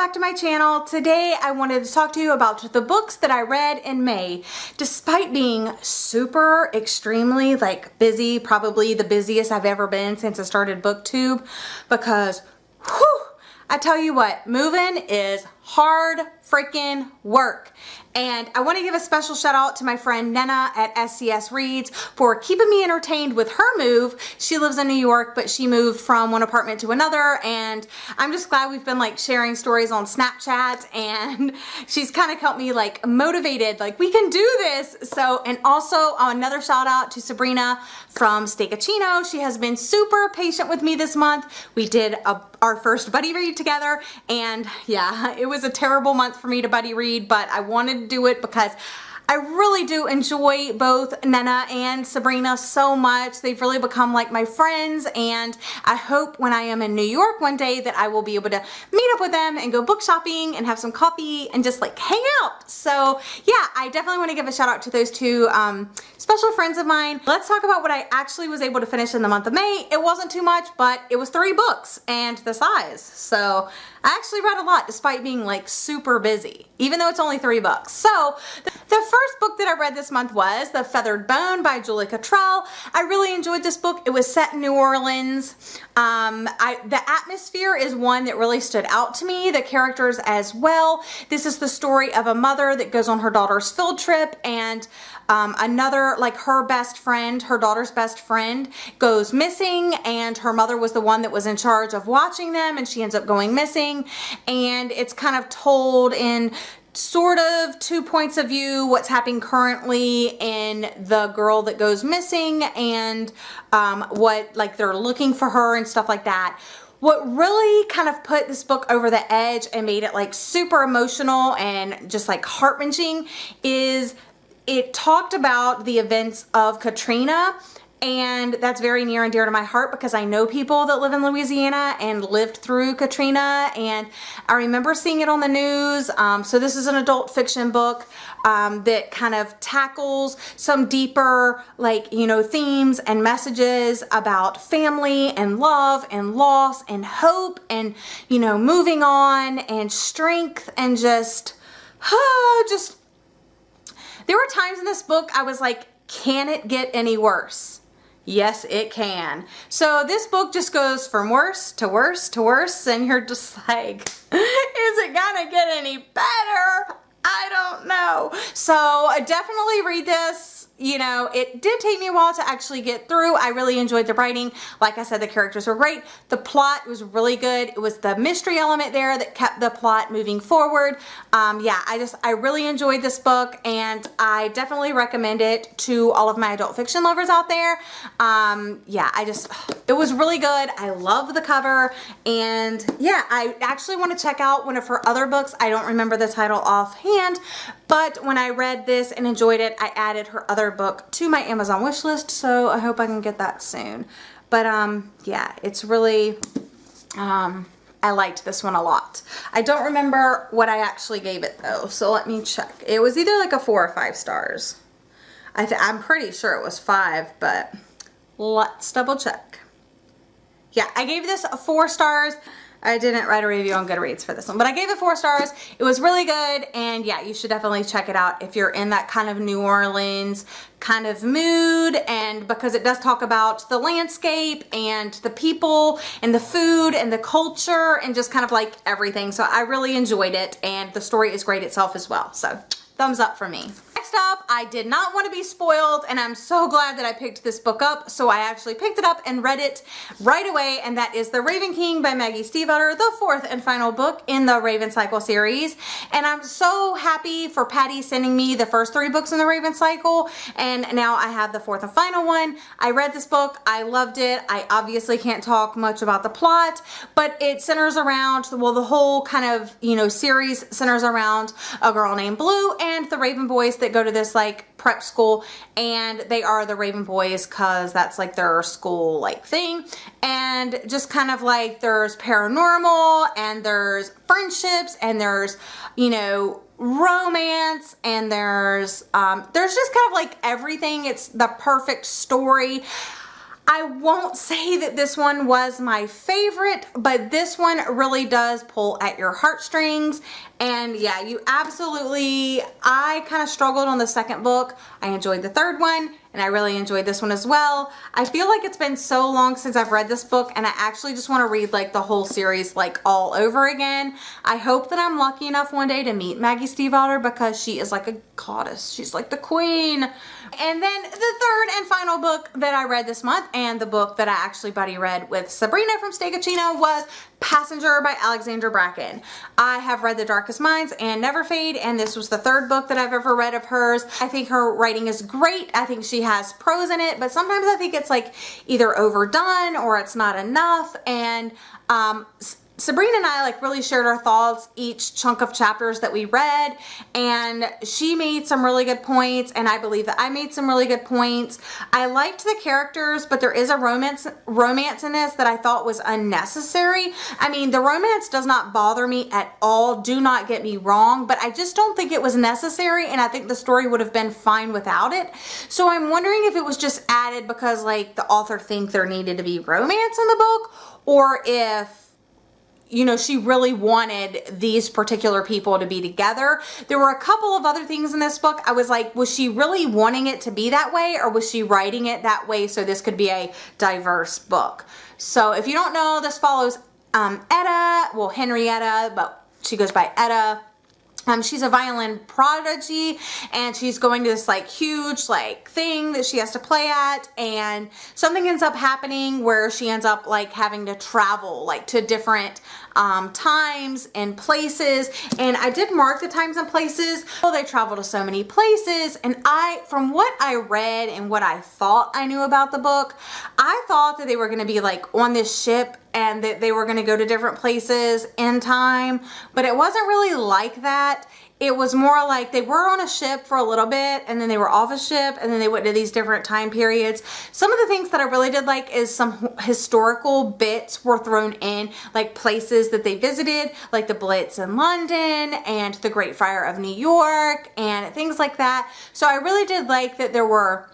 back to my channel. Today I wanted to talk to you about the books that I read in May. Despite being super extremely busy, probably the busiest I've ever been since I started BookTube, because whew, I tell you what, moving is hard freaking work. And I want to give a special shout out to my friend Nena at SCS Reads for keeping me entertained with her move. She lives in New York, but she moved from one apartment to another, and I'm just glad we've been sharing stories on Snapchat, and she's kind of helped me motivated, we can do this. So, and also another shout out to Sabrina from Steakachino. She has been super patient with me this month. We did our first buddy read together, and yeah, it was a terrible month for me to buddy read, but I wanted to do it because I really do enjoy both Nena and Sabrina so much. They've really become like my friends, and I hope when I am in New York one day that I will be able to meet up with them and go book shopping and have some coffee and just hang out. So yeah, I definitely want to give a shout out to those two special friends of mine. Let's talk about what I actually was able to finish in the month of May. It wasn't too much, but it was 3 books and the size. So I actually read a lot despite being super busy, even though it's only 3 books. So the first book that I read this month was The Feathered Bone by Julie Cottrell. I really enjoyed this book. It was set in New Orleans. The atmosphere is one that really stood out to me, the characters as well. This is the story of a mother that goes on her daughter's field trip, and another, her best friend, her daughter's best friend, goes missing, and her mother was the one that was in charge of watching them, and she ends up going missing. And it's kind of told in sort of 2 points of view, what's happening currently in the girl that goes missing, and what they're looking for her and stuff like that. What really kind of put this book over the edge and made it super emotional and just heart-wrenching is it talked about the events of Katrina. And that's very near and dear to my heart because I know people that live in Louisiana and lived through Katrina, and I remember seeing it on the news. So this is an adult fiction book that kind of tackles some deeper themes and messages about family and love and loss and hope and moving on and strength and just there were times in this book I was like, can it get any worse? Yes, it can. So this book just goes from worse to worse to worse, and you're just like, is it gonna get any better? I don't know. So definitely read this. It did take me a while to actually get through. I really enjoyed the writing. Like I said, the characters were great. The plot was really good. It was the mystery element there that kept the plot moving forward. Yeah, I really enjoyed this book, and I definitely recommend it to all of my adult fiction lovers out there. Yeah, it was really good. I love the cover, and yeah, I actually want to check out one of her other books. I don't remember the title offhand, but when I read this and enjoyed it, I added her other book to my Amazon wish list, so I hope I can get that soon. But yeah, it's really I liked this one a lot. I don't remember what I actually gave it though, so let me check. It was either a 4 or 5 stars. I'm pretty sure it was 5, but let's double check. Yeah, I gave this 4 stars. I didn't write a review on Goodreads for this one, but I gave it 4 stars. It was really good, and yeah, you should definitely check it out if you're in that kind of New Orleans kind of mood, and because it does talk about the landscape and the people and the food and the culture and just kind of everything. So I really enjoyed it, and the story is great itself as well. So thumbs up for me. Next up, I did not want to be spoiled, and I'm so glad that I picked this book up, so I actually picked it up and read it right away, and that is The Raven King by Maggie Stiefvater, the 4th and final book in the Raven Cycle series. And I'm so happy for Patty sending me the first 3 books in the Raven Cycle, and now I have the 4th and final one. I read this book, I loved it. I obviously can't talk much about the plot, but it centers around, well, the whole kind of, series centers around a girl named Blue and the Raven boys that go to this prep school, and they are the Raven boys because that's their school thing. And just kind of there's paranormal, and there's friendships, and there's romance, and there's just kind of everything. It's the perfect story. I won't say that this one was my favorite, but this one really does pull at your heartstrings. And yeah, you absolutely, I kind of struggled on the second book. I enjoyed the third one, and I really enjoyed this one as well. I feel like it's been so long since I've read this book, and I actually just want to read like the whole series like all over again. I hope that I'm lucky enough one day to meet Maggie Stiefvater, because she is like a goddess. She's like the queen. And then the third and final book that I read this month, and the book that I actually buddy read with Sabrina from Stay Cucina, was Passenger by Alexandra Bracken. I have read The Darkest Minds and Never Fade, and this was the third book that I've ever read of hers. I think her writing is great. I think she has prose in it, but sometimes I think it's like either overdone or it's not enough. And Sabrina and I like really shared our thoughts each chunk of chapters that we read, and she made some really good points, and I believe that I made some really good points. I liked the characters, but there is a romance in this that I thought was unnecessary. I mean, the romance does not bother me at all, do not get me wrong, but I just don't think it was necessary, and I think the story would have been fine without it. So I'm wondering if it was just added because like the author think there needed to be romance in the book, or if, you know, she really wanted these particular people to be together. There were a couple of other things in this book. I was like, was she really wanting it to be that way, or was she writing it that way so this could be a diverse book? So if you don't know, this follows Etta, well, Henrietta, but she goes by Etta. She's a violin prodigy, and she's going to this like huge like thing that she has to play at, and something ends up happening where she ends up like having to travel like to different times and places. And I did mark the times and places. Well, they travel to so many places, and from what I read and what I thought I knew about the book, I thought that they were going to be like on this ship and that they were going to go to different places in time, but it wasn't really like that. It was more like they were on a ship for a little bit, and then they were off a ship, and then they went to these different time periods. Some of the things that I really did like is some historical bits were thrown in, like places that they visited, like the Blitz in London and the Great Fire of New York and things like that. So I really did like that there were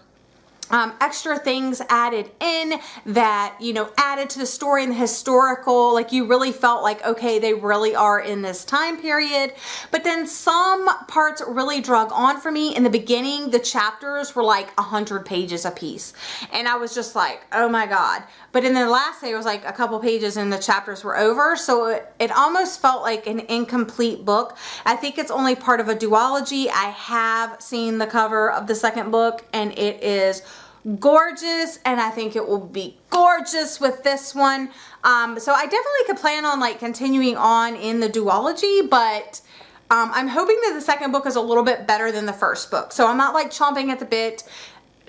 extra things added in that, you know, added to the story and the historical, like you really felt like, okay, they really are in this time period. But then some parts really drug on for me. In the beginning, the chapters were like 100 pages a piece, and I was just like, oh my God. But in the last day, it was like a couple pages and the chapters were over. So it almost felt like an incomplete book. I think it's only part of a duology. I have seen the cover of the second book, and it is gorgeous, and I think it will be gorgeous with this one. So I definitely could plan on like continuing on in the duology, but I'm hoping that the second book is a little bit better than the first book. So I'm not like chomping at the bit,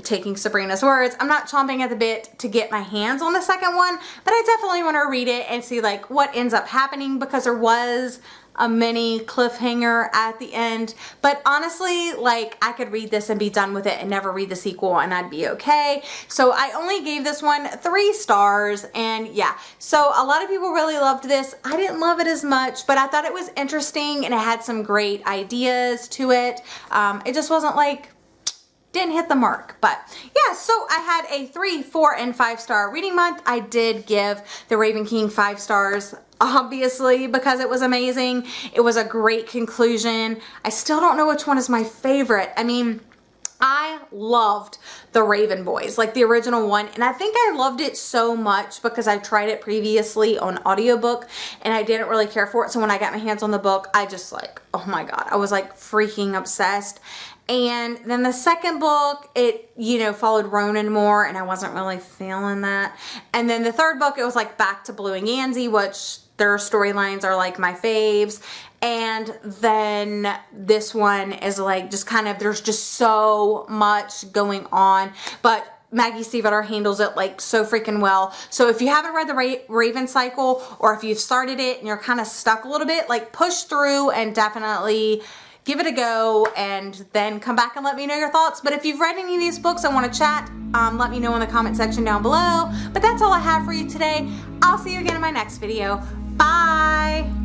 taking Sabrina's words, I'm not chomping at the bit to get my hands on the second one, but I definitely want to read it and see like what ends up happening, because there was a mini cliffhanger at the end. But honestly, like I could read this and be done with it and never read the sequel, and I'd be okay. So I only gave this one 3 stars, and yeah, so a lot of people really loved this. I didn't love it as much, but I thought it was interesting and it had some great ideas to it. It just wasn't like, didn't hit the mark. But yeah, so I had a 3, 4, and 5 star reading month. I did give The Raven King 5 stars, obviously, because it was amazing. It was a great conclusion. I still don't know which one is my favorite. I mean, I loved The Raven Boys, like the original one, and I think I loved it so much because I tried it previously on audiobook and I didn't really care for it. So when I got my hands on the book, I just like, oh my God, I was like freaking obsessed. And then the second book, it, you know, followed Ronan more, and I wasn't really feeling that. And then the third book, it was like back to Blue and Yanzi, which their storylines are like my faves. And then this one is like just kind of, there's just so much going on, but Maggie Stiefvater handles it like so freaking well. So if you haven't read the Raven Cycle, or if you've started it and you're kind of stuck a little bit, like push through and definitely give it a go, and then come back and let me know your thoughts. But if you've read any of these books and want to chat, let me know in the comment section down below. But that's all I have for you today. I'll see you again in my next video. Bye!